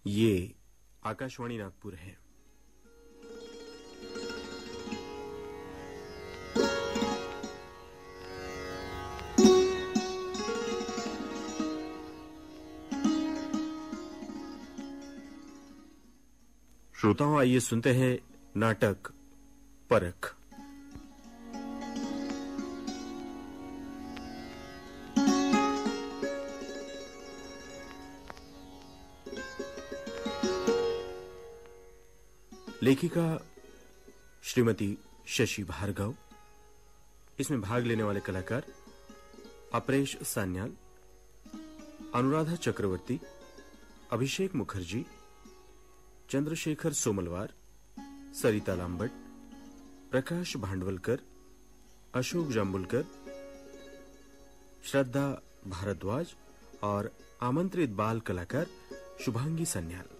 ये आकाशवाणी नागपुर है। श्रोताओं, आइए सुनते हैं नाटक परख। लेखिका श्रीमती शशि भार्गव। इसमें भाग लेने वाले कलाकार अपरेश सान्याल, अनुराधा चक्रवर्ती, अभिषेक मुखर्जी, चंद्रशेखर सोमलवार, सरिता लांबट, प्रकाश भांडवलकर, अशोक जांबुलकर, श्रद्धा भारद्वाज और आमंत्रित बाल कलाकार शुभांगी सन्याल।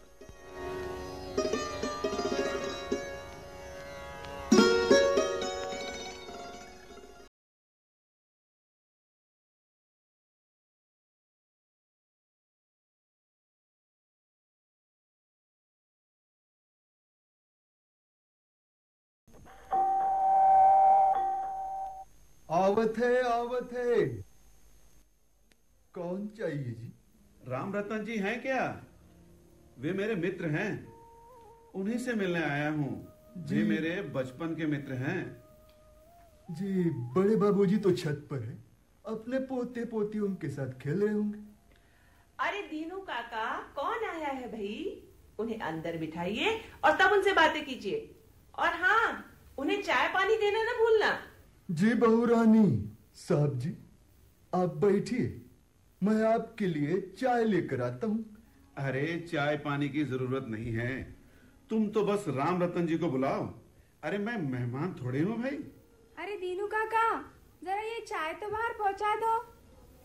आवत है। कौन चाहिए जी? राम रतन जी हैं क्या? वे मेरे मित्र हैं, उन्हीं से मिलने आया हूँ। जी मेरे बचपन के मित्र हैं। जी बड़े बाबूजी तो छत पर है, अपने पोते पोतियों के साथ खेल रहे होंगे। अरे दीनू काका, कौन आया है भाई? उन्हें अंदर बिठाइए और तब उनसे बातें कीजिए। और हाँ, उन्हें चाय पानी देना ना भूलना। जी बहू रानी साहब जी, आप बैठिए, मैं आपके लिए चाय लेकर आता हूँ। अरे चाय पानी की जरूरत नहीं है, तुम तो बस राम रतन जी को बुलाओ। अरे मैं मेहमान थोड़े हूँ भाई। अरे दीनू काका, जरा ये चाय तो बाहर पहुँचा दो,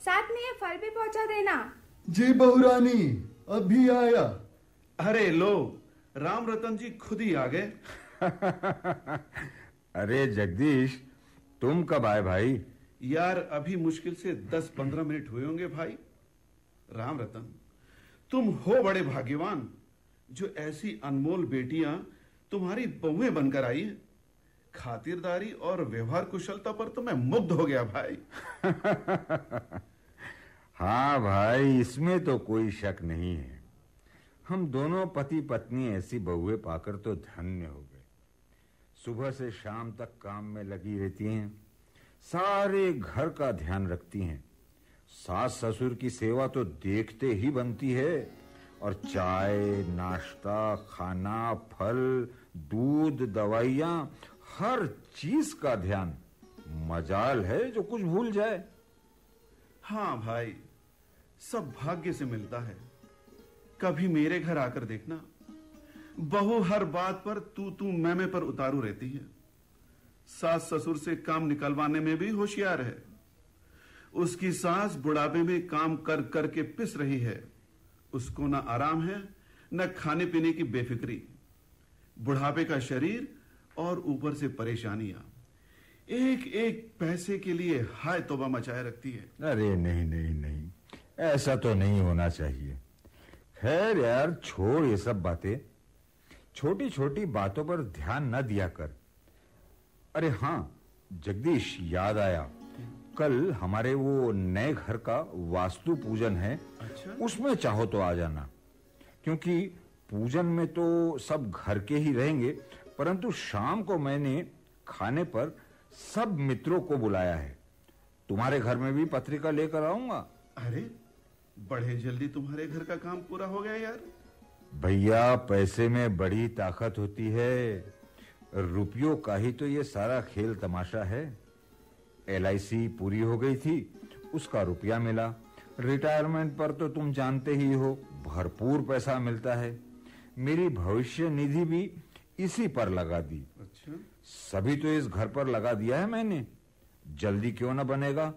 साथ में ये फल भी पहुँचा देना। जी बहू रानी अभी आया। अरे लो, राम रतन जी खुद ही आ गए। अरे जगदीश, तुम कब आए भाई? यार अभी मुश्किल से 10-15 मिनट हुए होंगे भाई। राम रतन, तुम हो बड़े भाग्यवान जो ऐसी अनमोल बेटियां तुम्हारी बहुएं बनकर आई हैं। खातिरदारी और व्यवहार कुशलता पर तो मैं मुग्ध हो गया भाई। हाँ भाई, इसमें तो कोई शक नहीं है। हम दोनों पति पत्नी ऐसी बहुएं पाकर तो धन्य हो गए। सुबह से शाम तक काम में लगी रहती हैं, सारे घर का ध्यान रखती हैं। सास ससुर की सेवा तो देखते ही बनती है, और चाय, नाश्ता, खाना, फल, दूध, दवाइयां, हर चीज का ध्यान। मजाल है जो कुछ भूल जाए। हाँ भाई, सब भाग्य से मिलता है। कभी मेरे घर आकर देखना, बहू हर बात पर तू मैं पर उतारू रहती है। सास ससुर से काम निकलवाने में भी होशियार है। उसकी सास बुढ़ापे में काम कर कर के पिस रही है। उसको ना आराम है, न खाने पीने की बेफिक्री। बुढ़ापे का शरीर और ऊपर से परेशानियां। एक एक पैसे के लिए हाय तौबा मचाए रखती है। अरे नहीं नहीं नहीं, ऐसा तो नहीं होना चाहिए। खैर यार, छोड़ ये सब बातें। छोटी छोटी बातों पर ध्यान न दिया कर। अरे हाँ जगदीश, याद आया, कल हमारे वो नए घर का वास्तु पूजन है। अच्छा? उसमें चाहो तो आ जाना, क्योंकि पूजन में तो सब घर के ही रहेंगे, परंतु शाम को मैंने खाने पर सब मित्रों को बुलाया है। तुम्हारे घर में भी पत्रिका लेकर आऊंगा। अरे बड़े जल्दी तुम्हारे घर का काम पूरा हो गया यार। भैया, पैसे में बड़ी ताकत होती है। रुपयों का ही तो ये सारा खेल तमाशा है। LIC पूरी हो गई थी, उसका रुपया मिला। रिटायरमेंट पर तो तुम जानते ही हो, भरपूर पैसा मिलता है। मेरी भविष्य निधि भी इसी पर लगा दी। अच्छा? सभी तो इस घर पर लगा दिया है मैंने। जल्दी क्यों ना बनेगा,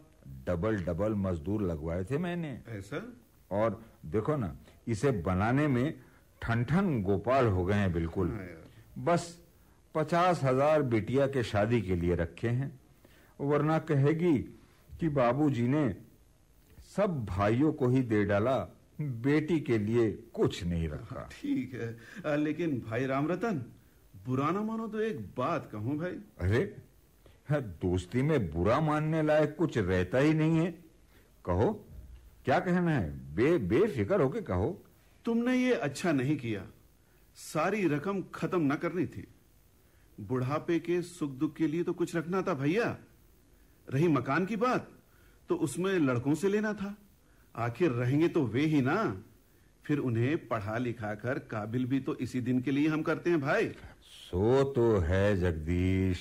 डबल मजदूर लगवाए थे मैंने। ऐसा? और देखो ना, इसे बनाने में ठन गोपाल हो गए हैं बिल्कुल। बस 50,000 बिटिया के शादी के लिए रखे हैं, वरना कहेगी कि बाबूजी ने सब भाइयों को ही दे डाला, बेटी के लिए कुछ नहीं रखा। ठीक है, लेकिन भाई रामरतन, बुरा ना मानो तो एक बात कहूं भाई। अरे दोस्ती में बुरा मानने लायक कुछ रहता ही नहीं है। कहो, क्या कहना है? बेफिक्र होके कहो। तुमने ये अच्छा नहीं किया, सारी रकम खत्म ना करनी थी। बुढ़ापे के सुख दुख के लिए तो कुछ रखना था भैया। रही मकान की बात, तो उसमें लड़कों से लेना था। आखिर रहेंगे तो वे ही ना। फिर उन्हें पढ़ा लिखा कर काबिल भी तो इसी दिन के लिए हम करते हैं भाई। सो तो है जगदीश,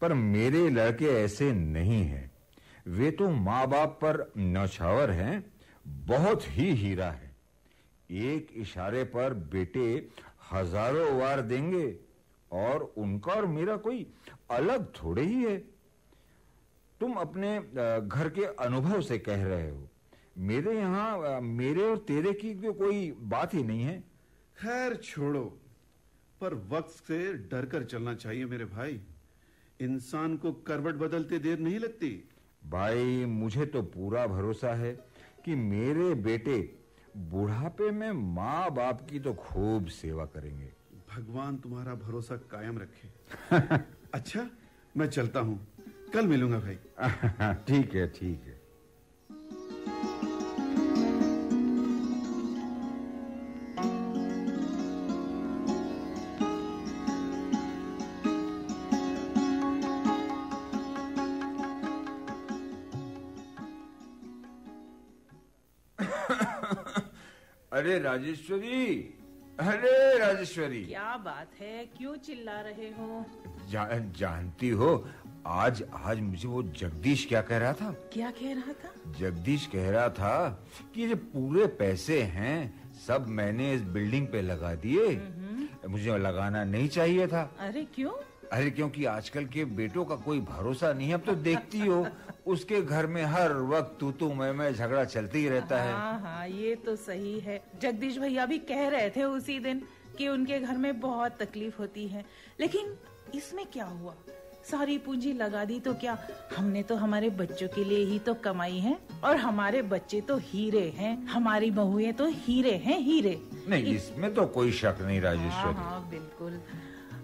पर मेरे लड़के ऐसे नहीं हैं। वे तो माँ बाप पर न्यौछावर हैं, बहुत ही हीरा है। एक इशारे पर बेटे हजारों वार देंगे, और उनका और मेरा कोई अलग थोड़े ही है। तुम अपने घर के अनुभव से कह रहे हो। मेरे यहाँ मेरे और तेरे की तो कोई बात ही नहीं है। खैर छोड़ो, पर वक्त से डर कर चलना चाहिए मेरे भाई। इंसान को करवट बदलते देर नहीं लगती। भाई, मुझे तो पूरा भरोसा है कि मेरे बेटे बुढ़ापे में माँ बाप की तो खूब सेवा करेंगे। भगवान तुम्हारा भरोसा कायम रखे। अच्छा, मैं चलता हूँ, कल मिलूंगा भाई। ठीक है, ठीक है। अरे राजेश्वरी, अरे राजेश्वरी, क्या बात है? क्यों चिल्ला रहे हो? जानती हो, आज मुझे वो जगदीश क्या कह रहा था? क्या कह रहा था? जगदीश कह रहा था कि ये पूरे पैसे हैं सब मैंने इस बिल्डिंग पे लगा दिए, मुझे लगाना नहीं चाहिए था। अरे क्यों? अरे क्योंकि आजकल के बेटों का कोई भरोसा नहीं है। अब तो देखती हो उसके घर में हर वक्त तू मैं झगड़ा चलते ही रहता है। हाँ, ये तो सही है। जगदीश भैया भी कह रहे थे उसी दिन कि उनके घर में बहुत तकलीफ होती है, लेकिन इसमें क्या हुआ? सारी पूंजी लगा दी तो क्या? हमने तो हमारे बच्चों के लिए ही तो कमाई है, और हमारे बच्चे तो हीरे हैं, हमारी बहुएं तो हीरे हैं, हीरे। नहीं, इसमें तो कोई शक नहीं राजेश्वरी। हाँ, बिल्कुल।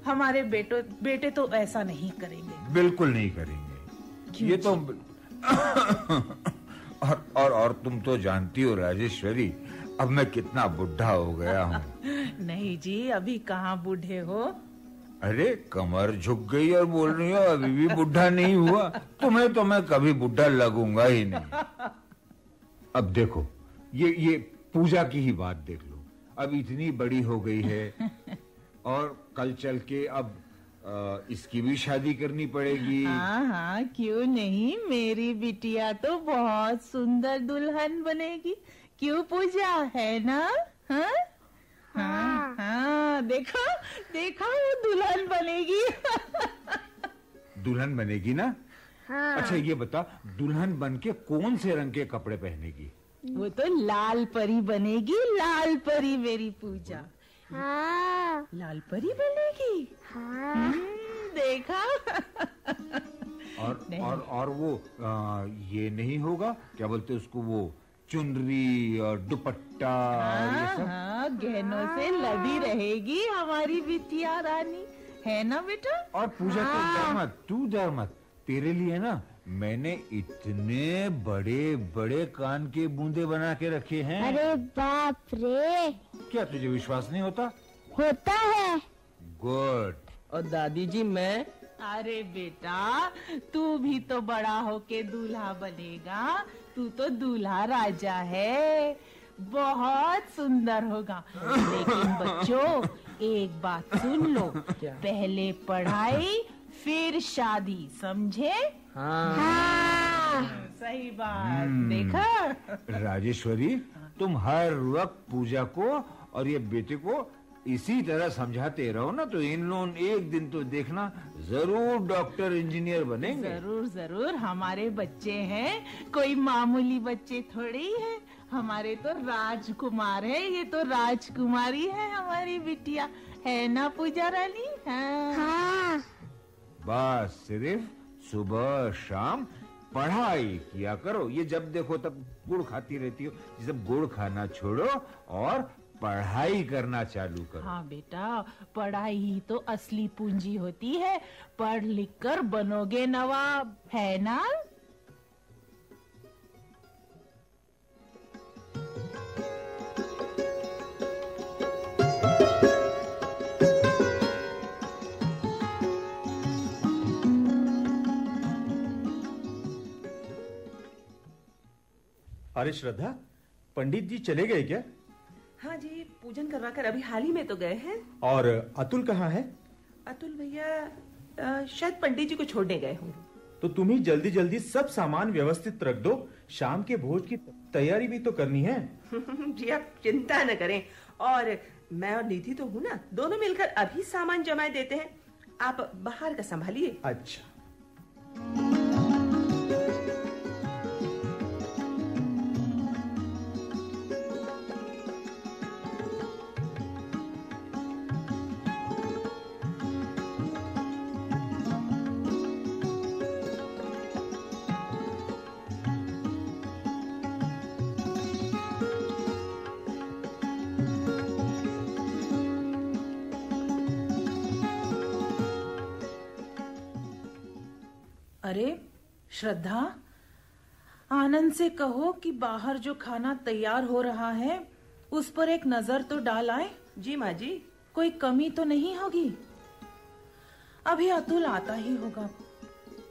हमारे बेटे तो ऐसा नहीं करेंगे। बिल्कुल नहीं करेंगे। ये तो और तुम तो जानती हो राजेश्वरी, अब मैं कितना बुढ़ा हो गया हूँ। नहीं जी, अभी कहाँ बूढ़े हो। अरे कमर झुक गई और बोल रही हो अभी भी बुढ़ा नहीं हुआ। तुम्हें तो मैं कभी बुढ़ा लगूंगा ही नहीं। अब देखो, ये पूजा की ही बात देख लो। अब इतनी बड़ी हो गई है, और कल चल के अब इसकी भी शादी करनी पड़ेगी। हाँ, क्यों नहीं। मेरी बिटिया तो बहुत सुंदर दुल्हन बनेगी। क्यों पूजा, है ना? हाँ? हाँ, देखो वो दुल्हन बनेगी। दुल्हन बनेगी ना? हाँ। अच्छा ये बता, दुल्हन बन के कौन से रंग के कपड़े पहनेगी? वो तो लाल परी बनेगी, लाल परी मेरी पूजा। हाँ। लाल परी बनेगी? हाँ। देखा? और वो ये नहीं होगा, क्या बोलते उसको, वो चुनरी और दुपट्टा? ये सब? हाँ, गहनों से लदी रहेगी हमारी बिटिया रानी, है ना बेटा? और पूजा तू डर मत। तेरे लिए ना मैंने इतने बड़े बड़े कान के बूंदे बना के रखे हैं। अरे बाप रे! क्या तुझे विश्वास नहीं होता? होता है। गुड। और दादी जी मैं? अरे बेटा, तू भी तो बड़ा होके दूल्हा बनेगा। तू तो दूल्हा राजा है, बहुत सुंदर होगा। लेकिन बच्चों, एक बात सुन लो, पहले पढ़ाई फिर शादी, समझे? हाँ। सही बात। देखा राजेश्वरी, तुम हर वक्त पूजा को और ये बेटे को इसी तरह समझाते रहो ना, तो इन लोग एक दिन तो देखना जरूर डॉक्टर इंजीनियर बनेंगे। जरूर जरूर। हमारे बच्चे हैं, कोई मामूली बच्चे थोड़े ही हैं। हमारे तो राजकुमार है, ये तो राजकुमारी है हमारी बिटिया, है ना पूजा रानी? हाँ। हाँ। बस सिर्फ सुबह शाम पढ़ाई किया करो। ये जब देखो तब गुड़ खाती रहती हो। जैसे गुड़ खाना छोड़ो और पढ़ाई करना चालू करो। हाँ बेटा, पढ़ाई ही तो असली पूंजी होती है। पढ़ लिख कर बनोगे नवाब, है ना? अरे श्रद्धा, पंडित जी चले गए क्या? हाँ जी, पूजन करवा कर अभी हाल ही में तो गए हैं। और अतुल कहाँ है? अतुल भैया शायद पंडित जी को छोड़ने गए होंगे। तो तुम ही जल्दी जल्दी सब सामान व्यवस्थित रख दो। शाम के भोज की तैयारी भी तो करनी है। जी आप चिंता न करें, और मैं और निधि तो हूँ ना, दोनों मिलकर अभी सामान जमाए देते हैं। आप बाहर का संभालिए। अच्छा। अरे श्रद्धा, आनंद से कहो कि बाहर जो खाना तैयार हो रहा है उस पर एक नजर तो डाल आए। जी माँ जी। कोई कमी तो नहीं होगी? अभी अतुल आता ही होगा,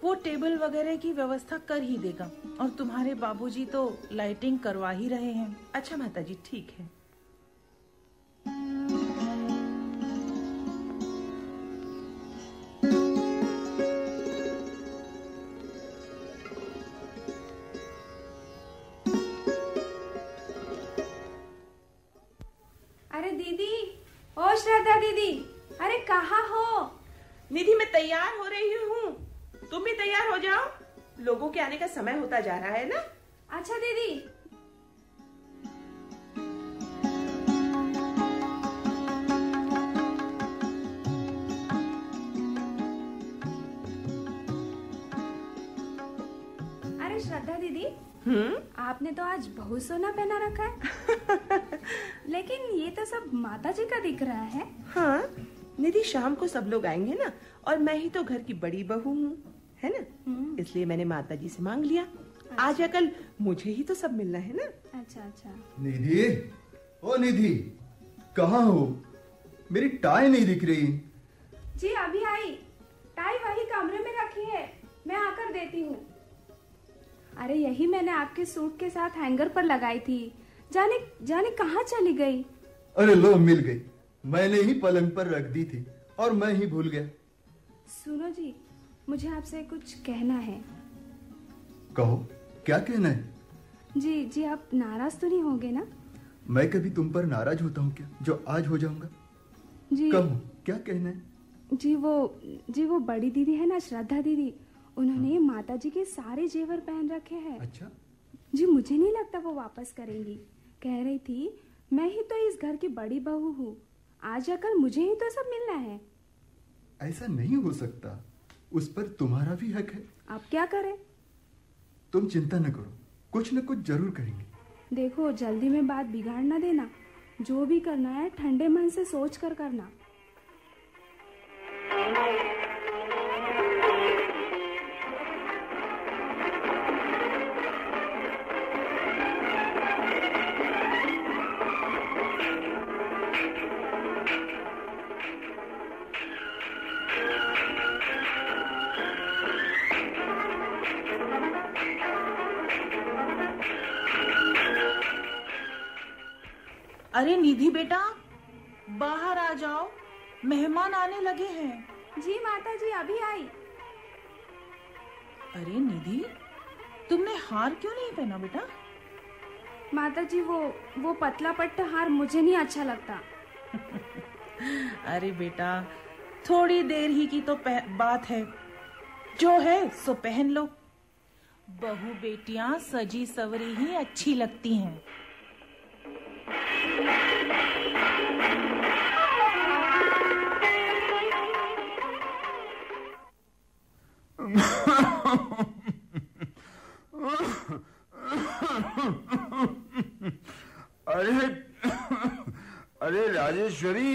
वो टेबल वगैरह की व्यवस्था कर ही देगा। और तुम्हारे बाबूजी तो लाइटिंग करवा ही रहे हैं। अच्छा माता जी, ठीक है। अरे दीदी, ओ श्रद्धा दीदी, अरे कहाँ हो? निधि, मैं तैयार हो रही हूँ, तुम भी तैयार हो जाओ। लोगों के आने का समय होता जा रहा है ना। अच्छा दीदी। अरे श्रद्धा दीदी, आपने तो आज बहुत सोना पहना रखा है। लेकिन ये तो सब माता जी का दिख रहा है। हाँ निधि, शाम को सब लोग आएंगे ना, और मैं ही तो घर की बड़ी बहू हूँ, है ना। इसलिए मैंने माता जी से मांग लिया। आज या कल मुझे ही तो सब मिलना है ना। अच्छा अच्छा। निधि, ओ निधि, कहाँ हो? मेरी टाई नहीं दिख रही। जी अभी आई। टाई वही कमरे में रखी है, मैं आकर देती हूँ। अरे यही मैंने आपके सूट के साथ हैंगर पर लगाई थी। जाने जाने कहाँ चली गई? अरे लो, मिल गई। मैंने ही पलंग पर रख दी थी और मैं ही भूल गया। सुनो जी, मुझे आपसे कुछ कहना है। कहो, क्या कहना है? जी जी, आप नाराज तो नहीं होंगे ना? मैं कभी तुम पर नाराज होता हूँ क्या, जो आज हो जाऊंगा? जी कहो, क्या कहना है? जी वो बड़ी दीदी है ना, श्रद्धा दीदी, उन्होंने माता जी के सारे जेवर पहन रखे हैं। अच्छा जी, मुझे नहीं लगता वो वापस करेंगी। कह रही थी मैं ही तो इस घर की बड़ी बहू हूँ, आज या कल मुझे ही तो सब मिलना है। ऐसा नहीं हो सकता, उस पर तुम्हारा भी हक है। आप क्या करें? तुम चिंता न करो, कुछ न कुछ जरूर करेंगे। देखो, जल्दी में बात बिगाड़ ना देना। जो भी करना है ठंडे मन से सोच कर करना। अरे निधि बेटा, बाहर आ जाओ, मेहमान आने लगे हैं। जी माता जी, अभी आई। अरे निधि, तुमने हार क्यों नहीं पहना बेटा? माता जी, वो पतला पट्टा हार मुझे नहीं अच्छा लगता। अरे बेटा, थोड़ी देर ही की तो बात है, जो है सो पहन लो। बहू बेटियां सजी सवरी ही अच्छी लगती हैं। अरे राजेश्वरी,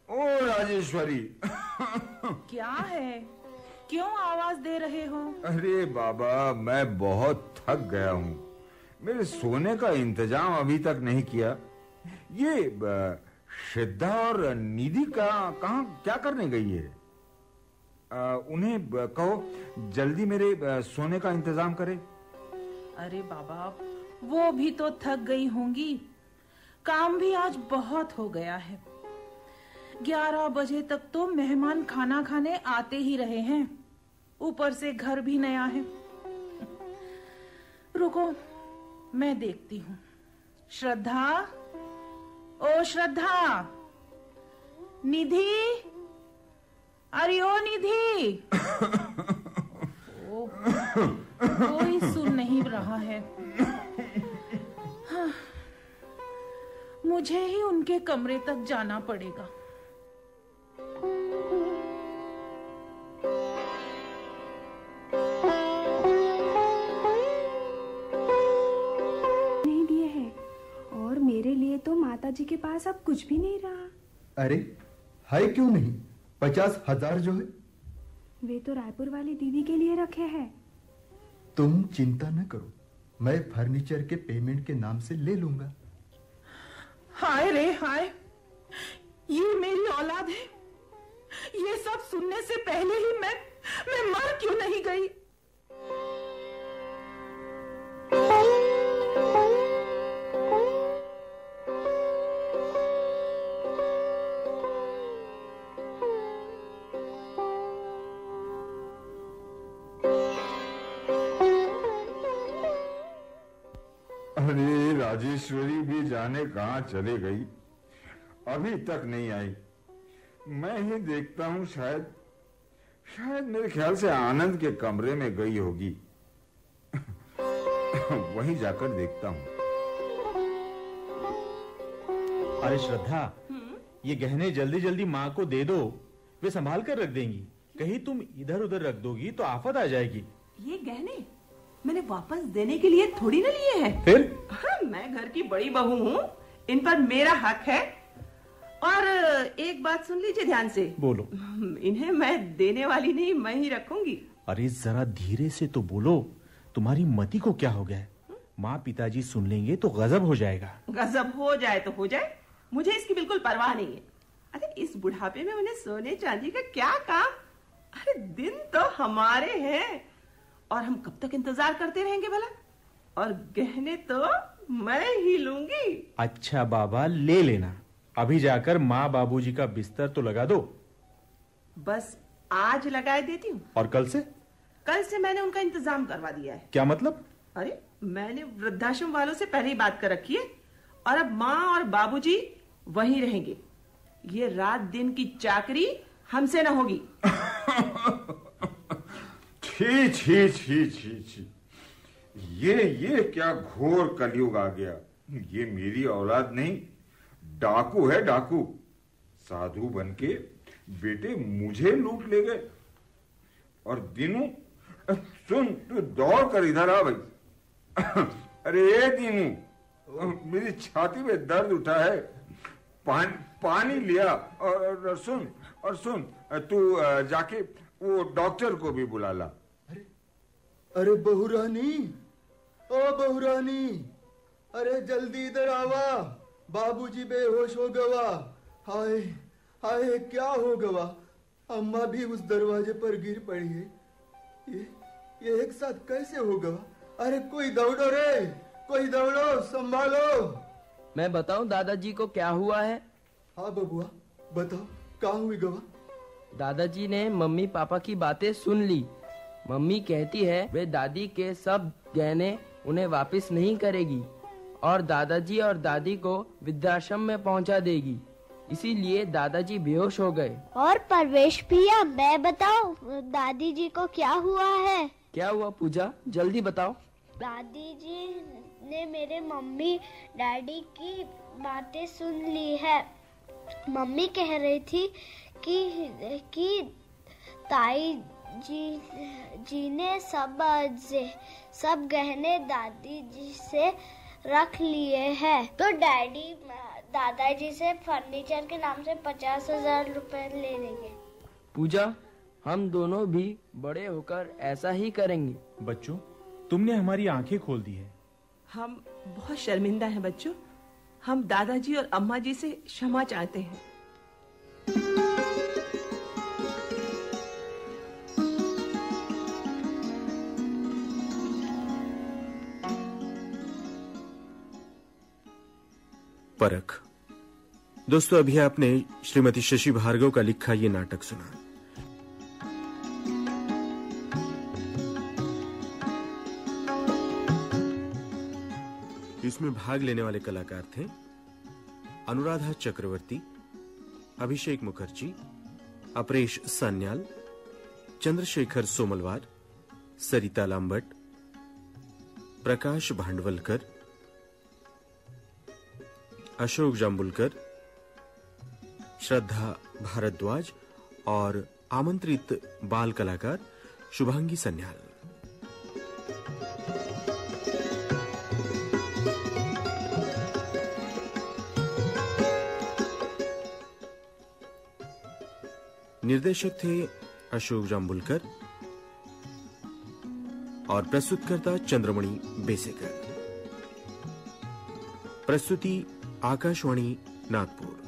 ओ राजेश्वरी। क्या है, क्यों आवाज दे रहे हो? अरे बाबा, मैं बहुत थक गया हूँ। मेरे सोने का इंतजाम अभी तक नहीं किया। ये श्रद्धा और निधि कहाँ क्या करने गई है? उन्हें कहो जल्दी मेरे सोने का इंतजाम करे। अरे बाबा, वो भी तो थक गई होंगी। काम भी आज बहुत हो गया है। 11 बजे तक तो मेहमान खाना खाने आते ही रहे हैं, ऊपर से घर भी नया है। रुको, मैं देखती हूँ। श्रद्धा, ओ श्रद्धा, निधि, अरे ओ निधि। ओ, कोई सुन नहीं रहा है। हाँ, मुझे ही उनके कमरे तक जाना पड़ेगा। नहीं दिए हैं, और मेरे लिए तो माताजी के पास अब कुछ भी नहीं रहा। अरे है क्यों नहीं? 50,000 जो है वे तो रायपुर वाली दीदी के लिए रखे हैं। तुम चिंता न करो, मैं फर्नीचर के पेमेंट के नाम से ले लूंगा। हाय रे हाय, ये मेरी औलाद है। ये सब सुनने से पहले ही मैं मर क्यों नहीं गई? अरे राजेश्वरी भी जाने कहाँ चले गई, अभी तक नहीं आई। मैं ही देखता हूँ, शायद मेरे ख्याल से आनंद के कमरे में गई होगी। वहीं जाकर देखता हूँ। अरे श्रद्धा, ये गहने जल्दी जल्दी माँ को दे दो, वे संभाल कर रख देंगी। कहीं तुम इधर उधर रख दोगी तो आफत आ जाएगी। ये गहने मैंने वापस देने के लिए थोड़ी ना लिए हैं। फिर? हाँ, मैं घर की बड़ी बहू हूँ, इन पर मेरा हक है। और एक बात सुन लीजिए ध्यान से। बोलो। इन्हें मैं देने वाली नहीं, मैं ही रखूंगी। अरे जरा धीरे से तो बोलो, तुम्हारी मति को क्या हो गया? माँ पिताजी सुन लेंगे तो गजब हो जाएगा। गजब हो जाए तो हो जाए, मुझे इसकी बिल्कुल परवाह नहीं है। अरे इस बुढ़ापे में उन्हें सोने चांदी का क्या काम? अरे दिन तो हमारे हैं, और हम कब तक इंतजार करते रहेंगे भला? और गहने तो मैं ही लूंगी। अच्छा बाबा, ले लेना। अभी जाकर माँ बाबूजी का बिस्तर तो लगा दो। बस आज लगाए देती हूँ। और कल से? कल से मैंने उनका इंतजाम करवा दिया है। क्या मतलब? अरे मैंने वृद्धाश्रम वालों से पहले ही बात कर रखी है, और अब माँ और बाबूजी वहीं रहेंगे। ये रात दिन की चाकरी हमसे न होगी। छी छी छी छी छी, ये क्या घोर कलयुग आ गया। ये मेरी औलाद नहीं, डाकू है, डाकू। साधु बनके बेटे मुझे लूट ले गए। और दिनू, सुन, तू दौड़ कर इधर आ भाई। अरे दिनू, मेरी छाती में दर्द उठा है, पानी लिया। और सुन, तू जाके वो डॉक्टर को भी बुला ला। अरे बहुरानी, ओ बहुरानी, अरे जल्दी इधर आवा, बाबूजी बेहोश हो गवा। हाय हाय, क्या हो गवा? अम्मा भी उस दरवाजे पर गिर पड़ी है। ये एक साथ कैसे हो गवा? अरे कोई दौड़ो रे, कोई दौड़ो, संभालो। मैं बताऊं दादाजी को क्या हुआ है? हाँ बबुआ, बताओ, कहाँ हुई गवा? दादाजी ने मम्मी पापा की बातें सुन ली। मम्मी कहती है वे दादी के सब गहने उन्हें वापस नहीं करेगी, और दादाजी और दादी को वृद्धाश्रम में पहुंचा देगी। इसीलिए दादाजी बेहोश हो गए। और परवेश भैया, मैं बताऊं दादी जी को क्या हुआ है? क्या हुआ पूजा, जल्दी बताओ। दादी जी ने मेरे मम्मी डैडी की बातें सुन ली है। मम्मी कह रही थी कि ताई जी ने सब गहने दादी जी से रख लिए हैं। तो डैडी दादाजी से फर्नीचर के नाम से 50,000 रुपए ले लेंगे। पूजा, हम दोनों भी बड़े होकर ऐसा ही करेंगे। बच्चों, तुमने हमारी आंखें खोल दी है। हम बहुत शर्मिंदा हैं बच्चों। हम दादाजी और अम्मा जी से क्षमा चाहते हैं। परख। दोस्तों, अभी आपने श्रीमती शशि भार्गव का लिखा ये नाटक सुना। इसमें भाग लेने वाले कलाकार थे अनुराधा चक्रवर्ती, अभिषेक मुखर्जी, अपरेश सान्याल, चंद्रशेखर सोमलवार, सरिता लांबट, प्रकाश भांडवलकर, अशोक जांबुलकर, श्रद्धा भारद्वाज और आमंत्रित बाल कलाकार शुभांगी सन्याल। निर्देशक थे अशोक जांबुलकर और प्रस्तुतकर्ता चंद्रमणि बेसेकर। प्रस्तुति आकाशवाणी नागपुर।